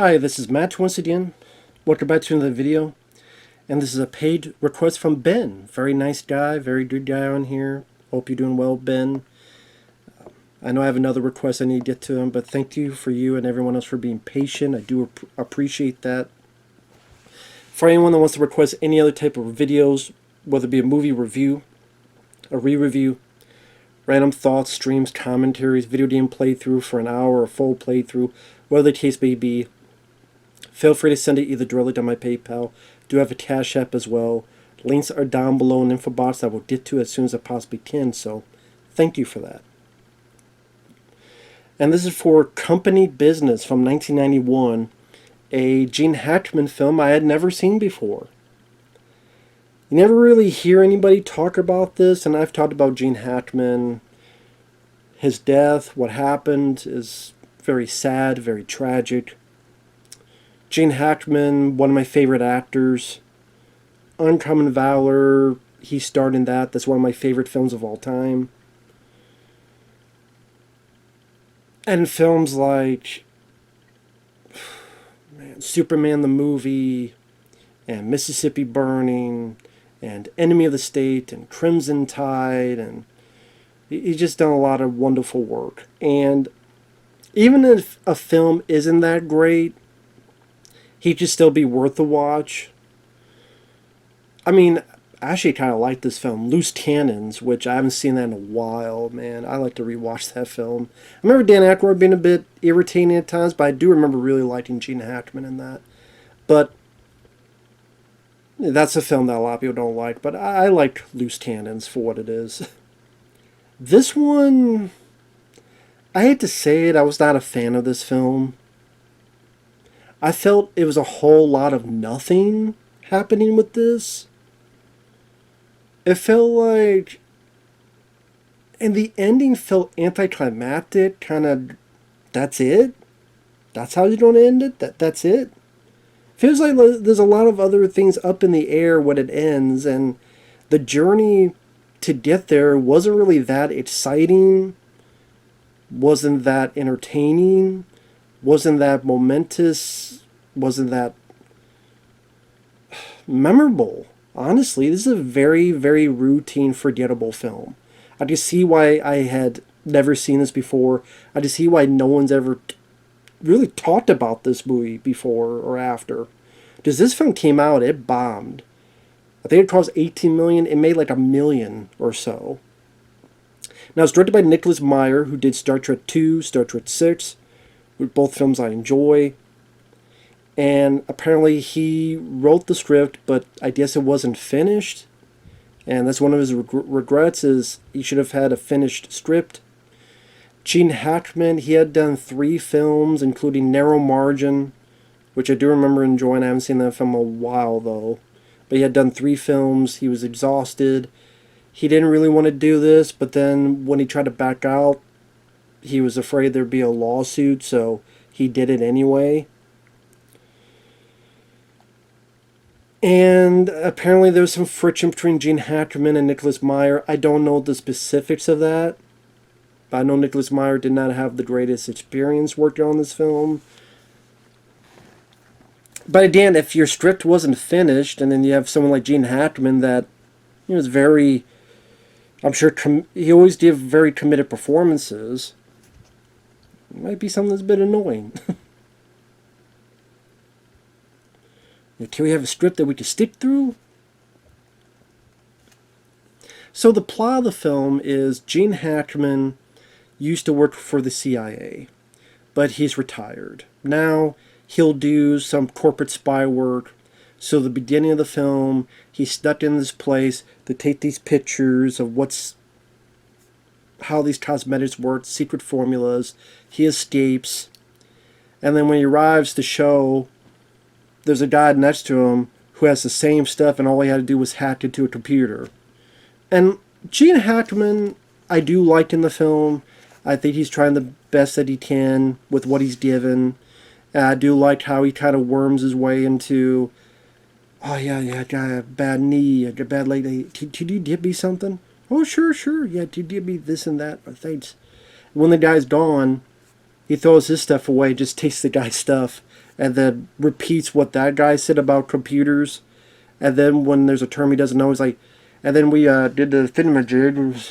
Hi, this is Matt once again. Welcome back to another video. And this is a paid request from Ben. Very nice guy, very good guy on here. Hope you're doing well, Ben. I know I have another request I need to get to him, but thank you for you and everyone else for being patient. I do appreciate that. For anyone that wants to request any other type of videos, whether it be a movie review, a re-review, random thoughts, streams, commentaries, video game playthrough for an hour, or full playthrough, whatever the case may be, feel free to send it either directly to my PayPal. Do have a CashApp as well. Links are down below in the info box. I will get to as soon as I possibly can, so thank you for that. And this is for Company Business from 1991, a Gene Hackman film I had never seen before. You never really hear anybody talk about this, and I've talked about Gene Hackman. His death, what happened, is very sad, very tragic. Gene Hackman, one of my favorite actors. Uncommon Valor, he starred in that. That's one of my favorite films of all time. And films like Superman the movie, and Mississippi Burning, and Enemy of the State, and Crimson Tide, and he's just done a lot of wonderful work. And even if a film isn't that great, he could still be worth a watch. I mean, I actually kind of like this film, Loose Cannons, which I haven't seen that in a while, man. I like to rewatch that film. I remember Dan Aykroyd being a bit irritating at times, but I do remember really liking Gene Hackman in that. But that's a film that a lot of people don't like, but I like Loose Cannons for what it is. This one, I hate to say it, I was not a fan of this film. I felt it was a whole lot of nothing happening with this. It felt like, and the ending felt anticlimactic, kind of, that's it? That's how you're going to end it? That's it? Feels like there's a lot of other things up in the air when it ends, and the journey to get there wasn't really that exciting, wasn't that entertaining, wasn't that momentous, wasn't that memorable. Honestly, this is a very, very routine, forgettable film. I just see why I had never seen this before. I just see why no one's ever really talked about this movie before or after. Because this film came out, it bombed. I think it cost $18 million. It made like $1 million or so. Now, it's directed by Nicholas Meyer, who did Star Trek II, Star Trek VI, both films I enjoy. And apparently he wrote the script, but I guess it wasn't finished. And that's one of his regrets, is he should have had a finished script. Gene Hackman, he had done 3 films, including Narrow Margin, which I do remember enjoying. I haven't seen that film in a while, though. But he had done 3 films. He was exhausted. He didn't really want to do this, but then when he tried to back out, he was afraid there'd be a lawsuit, so he did it anyway. And apparently there was some friction between Gene Hackman and Nicholas Meyer. I don't know the specifics of that, but I know Nicholas Meyer did not have the greatest experience working on this film. But again, if your script wasn't finished, and then you have someone like Gene Hackman that, you know, is very, I'm sure he always gave very committed performances, it might be something that's a bit annoying. Can we have a script that we can stick through? So the plot of the film is Gene Hackman used to work for the CIA, but he's retired. Now he'll do some corporate spy work. So the beginning of the film, he's stuck in this place to take these pictures of how these cosmetics work, secret formulas. He escapes. And then when he arrives to show, there's a guy next to him who has the same stuff, and all he had to do was hack into a computer. And Gene Hackman, I do like in the film. I think he's trying the best that he can with what he's given. And I do like how he kind of worms his way into, oh yeah, I got a bad knee, I got a bad leg. Could you give me something? Oh, sure, yeah, could you give me this and that? Oh, thanks. When the guy's gone, he throws his stuff away, just takes the guy's stuff, and then repeats what that guy said about computers. And then when there's a term he doesn't know, he's like, and then we did the thingamajig.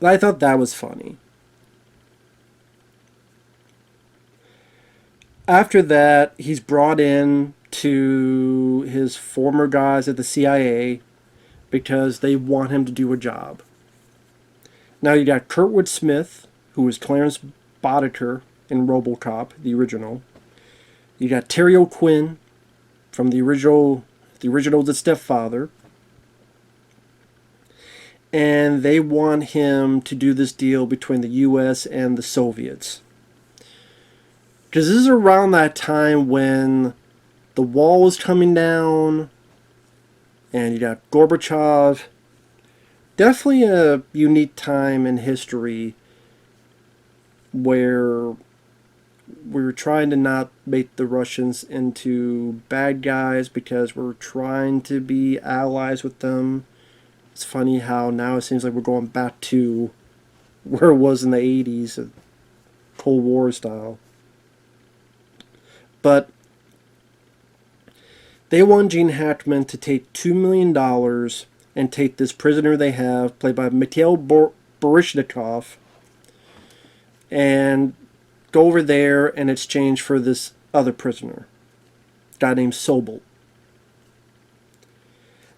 I thought that was funny. After that, he's brought in to his former guys at the CIA because they want him to do a job. Now you got Kurtwood Smith, who was Clarence Boddicker in RoboCop, the original. You got Terry O'Quinn from the original The Stepfather. And they want him to do this deal between the U.S. and the Soviets. Because this is around that time when the wall was coming down, and you got Gorbachev. Definitely a unique time in history where we were trying to not make the Russians into bad guys because we're trying to be allies with them. It's funny how now it seems like we're going back to where it was in the 80s, Cold War style. But they want Gene Hackman to take $2 million and take this prisoner they have, played by Mikhail Baryshnikov, and go over there in exchange for this other prisoner, a guy named Sobel.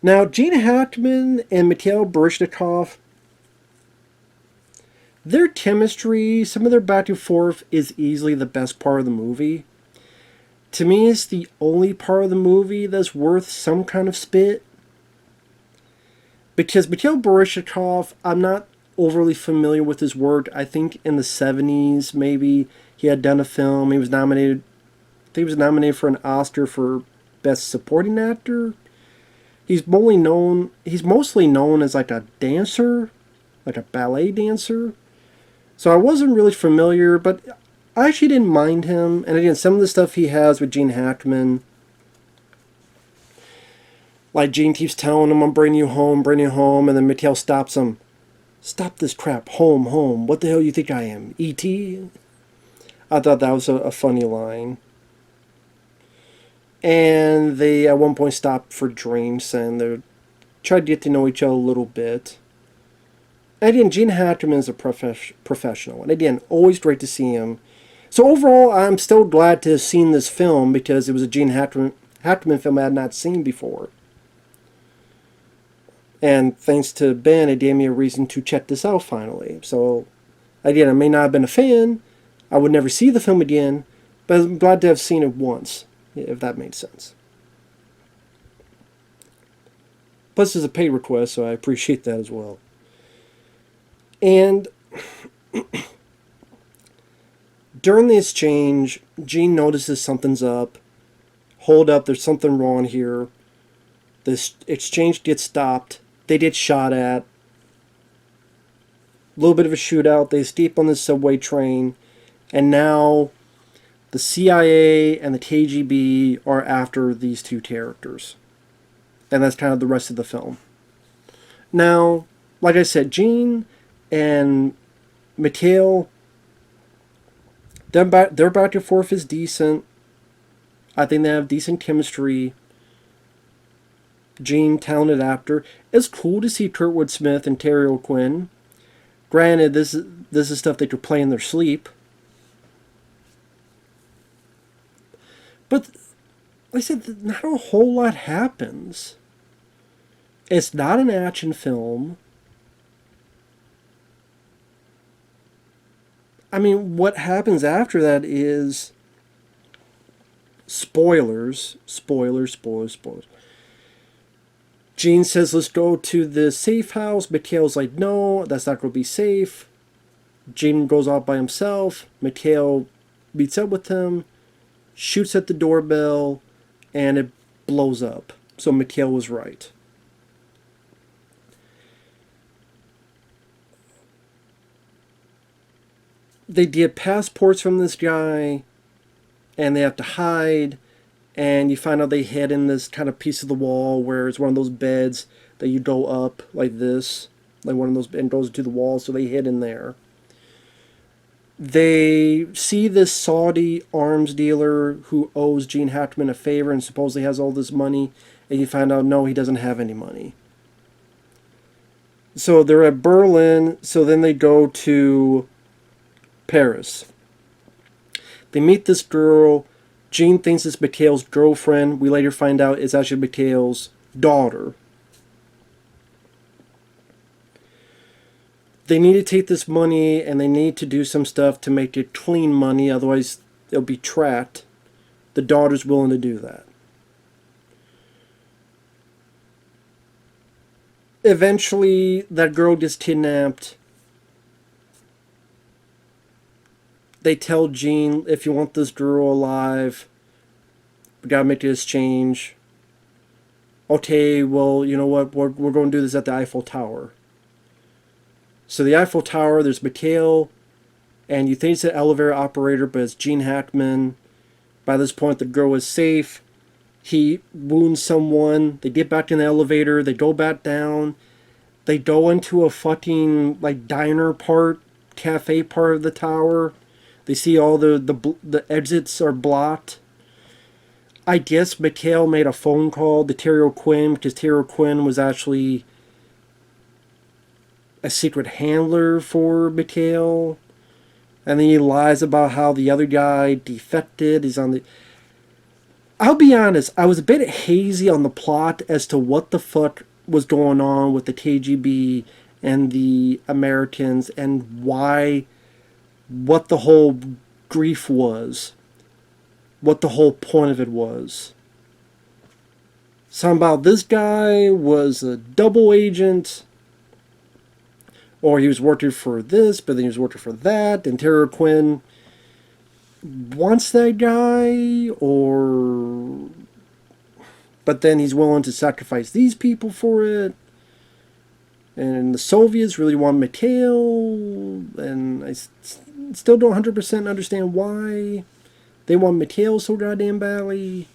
Now, Gene Hackman and Mikhail Baryshnikov, their chemistry, some of their back and forth, is easily the best part of the movie. To me, it's the only part of the movie that's worth some kind of spit. Because Mikhail Baryshnikov, I'm not overly familiar with his work. I think in the 70s, maybe, he had done a film. He was nominated, I think he was nominated for an Oscar for Best Supporting Actor. He's mostly known as like a dancer, like a ballet dancer. So I wasn't really familiar, but I actually didn't mind him. And again, some of the stuff he has with Gene Hackman, like Gene keeps telling him, I'm bringing you home, and then Mikhail stops him. Stop this crap, home, what the hell you think I am, E.T.? I thought that was a funny line. And they at one point stopped for drinks and they tried to get to know each other a little bit. And again, Gene Hackman is a professional. And again, always great to see him. So overall, I'm still glad to have seen this film because it was a Gene Hackman film I had not seen before. And thanks to Ben, it gave me a reason to check this out finally. So again, I may not have been a fan. I would never see the film again. But I'm glad to have seen it once, if that made sense. Plus, it's a paid request, so I appreciate that as well. And during the exchange, Gene notices something's up. Hold up, there's something wrong here. This exchange gets stopped. They get shot at. A little bit of a shootout. They escape on the subway train. And now the CIA and the KGB are after these two characters. And that's kind of the rest of the film. Now, like I said, Gene and Mikhail, their back and forth is decent. I think they have decent chemistry. Gene, talented actor. It's cool to see Kurtwood Smith and Terry O'Quinn. Granted, this is stuff they could play in their sleep. But, like I said, not a whole lot happens. It's not an action film. I mean, what happens after that is spoilers. Gene says, let's go to the safe house. Mikhail's like, no, that's not going to be safe. Gene goes off by himself. Mikhail meets up with him, shoots at the doorbell, and it blows up. So Mikhail was right. They get passports from this guy, and they have to hide, and you find out they hid in this kind of piece of the wall where it's one of those beds that you go up like this, like one of those, and goes to the wall, so they hid in there. They see this Saudi arms dealer who owes Gene Hackman a favor and supposedly has all this money, and you find out no, he doesn't have any money. So they're at Berlin, so then they go to Paris. They meet this girl. Gene thinks it's Mikhail's girlfriend. We later find out it's actually Mikhail's daughter. They need to take this money and they need to do some stuff to make it clean money, otherwise they'll be trapped. The daughter's willing to do that. Eventually, that girl gets kidnapped. They tell Gene, if you want this girl alive, we gotta make this change. Okay, well, you know what? We're going to do this at the Eiffel Tower. So the Eiffel Tower, there's Mikhail, and you think it's an elevator operator, but it's Gene Hackman. By this point, the girl is safe. He wounds someone. They get back in the elevator. They go back down. They go into a fucking like diner part, cafe part of the tower. They see all the exits are blocked. I guess Mikhail made a phone call to Terry O'Quinn because Terry O'Quinn was actually a secret handler for Mikhail. And then he lies about how the other guy defected. He's on the... I'll be honest, I was a bit hazy on the plot as to what the fuck was going on with the KGB and the Americans and why, what the whole grief was, what the whole point of it was. Something about this guy was a double agent, or he was working for this, but then he was working for that, and Terry Quinn wants that guy, or... But then he's willing to sacrifice these people for it. And the Soviets really want Mikhail, and I still don't 100% understand why they want Mikhail so goddamn badly.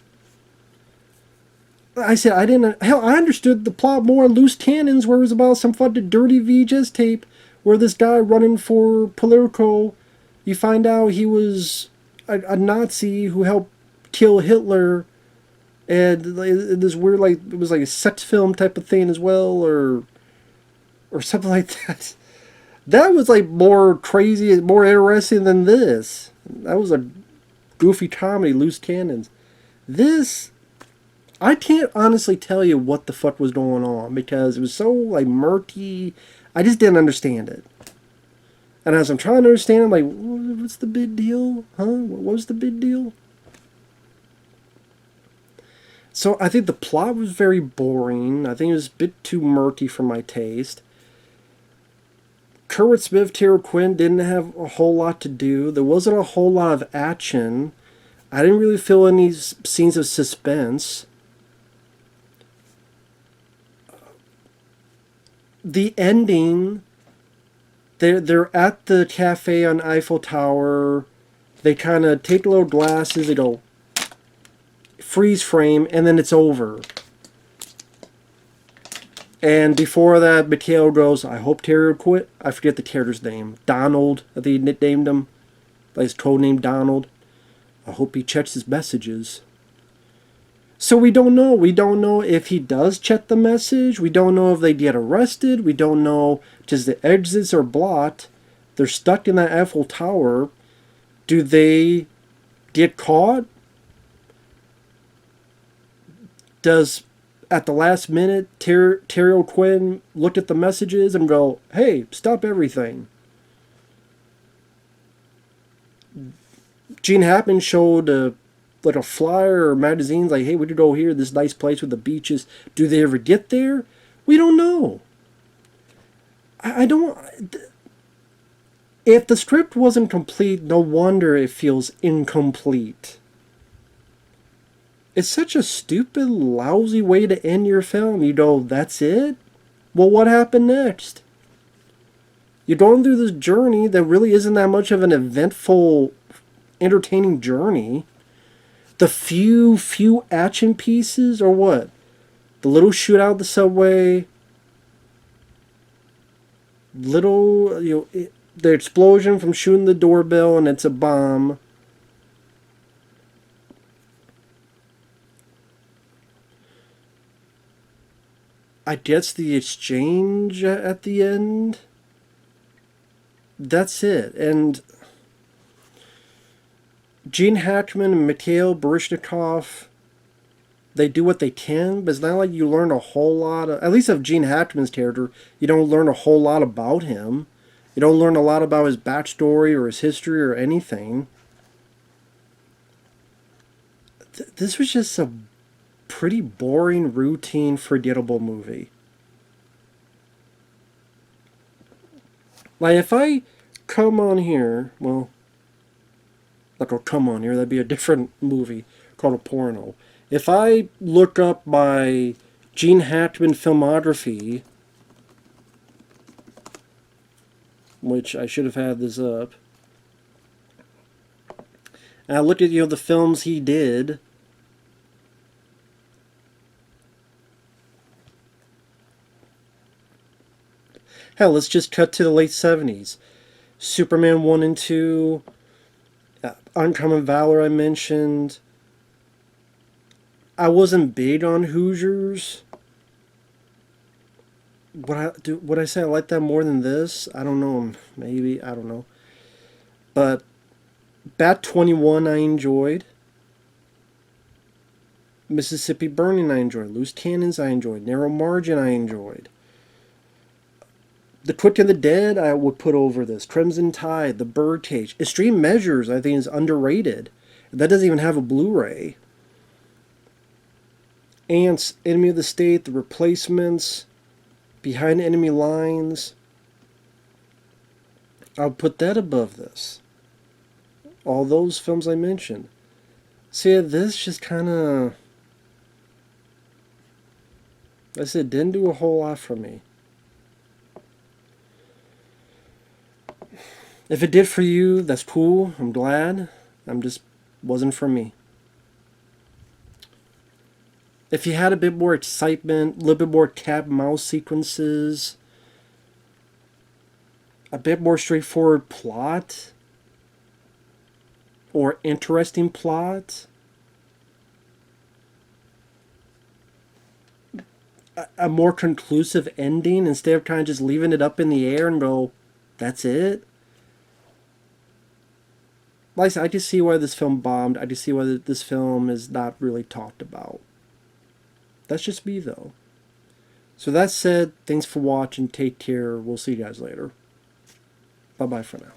I said, I didn't... Hell, I understood the plot more on Loose Cannons, where it was about some fucking dirty VHS tape, where this guy running for Politico, you find out he was a Nazi who helped kill Hitler, and this weird, like, it was like a sex film type of thing as well, or something like that. That was like more crazy, more interesting than this. That was a goofy comedy, Loose Cannons. This... I can't honestly tell you what the fuck was going on because it was so like murky. I just didn't understand it. And as I'm trying to understand, I'm like, what's the big deal? Huh? What was the big deal? So I think the plot was very boring. I think it was a bit too murky for my taste. Kermit Smith, Terry Quinn didn't have a whole lot to do. There wasn't a whole lot of action. I didn't really feel any scenes of suspense. The ending, they're at the cafe on Eiffel Tower. They kind of take little glasses, they go freeze frame, and then it's over. And before that, Mikhail goes, I hope Terry will quit. I forget the character's name. Donald, I think he nicknamed him. Like his code name Donald. I hope he checks his messages. So we don't know. We don't know if he does check the message. We don't know if they get arrested. We don't know because the exits are blocked. They're stuck in that Eiffel Tower. Do they get caught? Does, at the last minute, Terry O'Quinn look at the messages and go, hey, stop everything? Gene Hackman showed like a flyer or magazines like, hey, we could go here, this nice place with the beaches. Do they ever get there? We don't know. I don't... If the script wasn't complete, no wonder it feels incomplete. It's such a stupid, lousy way to end your film. You go, that's it? Well, what happened next? You're going through this journey that really isn't that much of an eventful, entertaining journey. The few action pieces, or what? The little shootout at the subway. Little, the explosion from shooting the doorbell and it's a bomb. I guess the exchange at the end. That's it. And Gene Hackman and Mikhail Baryshnikov, they do what they can, but it's not like you learn a whole lot of, at least of Gene Hackman's character, you don't learn a whole lot about him. You don't learn a lot about his backstory or his history or anything. This was just a pretty boring, routine, forgettable movie. Like, if I come on here, well, like, oh, come on here, that'd be a different movie called a porno. If I look up my Gene Hackman filmography, which I should have had this up, and I look at, the films he did, hell, let's just cut to the late 70s. Superman 1 and 2, Uncommon Valor I mentioned. I wasn't big on Hoosiers. Would I say I like that more than this? I don't know. Maybe. I don't know. But Bat 21 I enjoyed. Mississippi Burning I enjoyed. Loose Cannons I enjoyed. Narrow Margin I enjoyed. The Quick and the Dead I would put over this. Crimson Tide, The Birdcage. Extreme Measures I think is underrated. That doesn't even have a Blu-ray. Ants, Enemy of the State, The Replacements, Behind Enemy Lines. I'll put that above this. All those films I mentioned. See, this just kind of, I said, didn't do a whole lot for me. If it did for you, that's cool. I'm glad. Wasn't for me. If you had a bit more excitement, a little bit more cat and mouse sequences, a bit more straightforward plot, or interesting plot, a more conclusive ending instead of kind of just leaving it up in the air and go, that's it. Like I said, I just see why this film bombed. I just see why this film is not really talked about. That's just me, though. So that said, thanks for watching. Take care. We'll see you guys later. Bye-bye for now.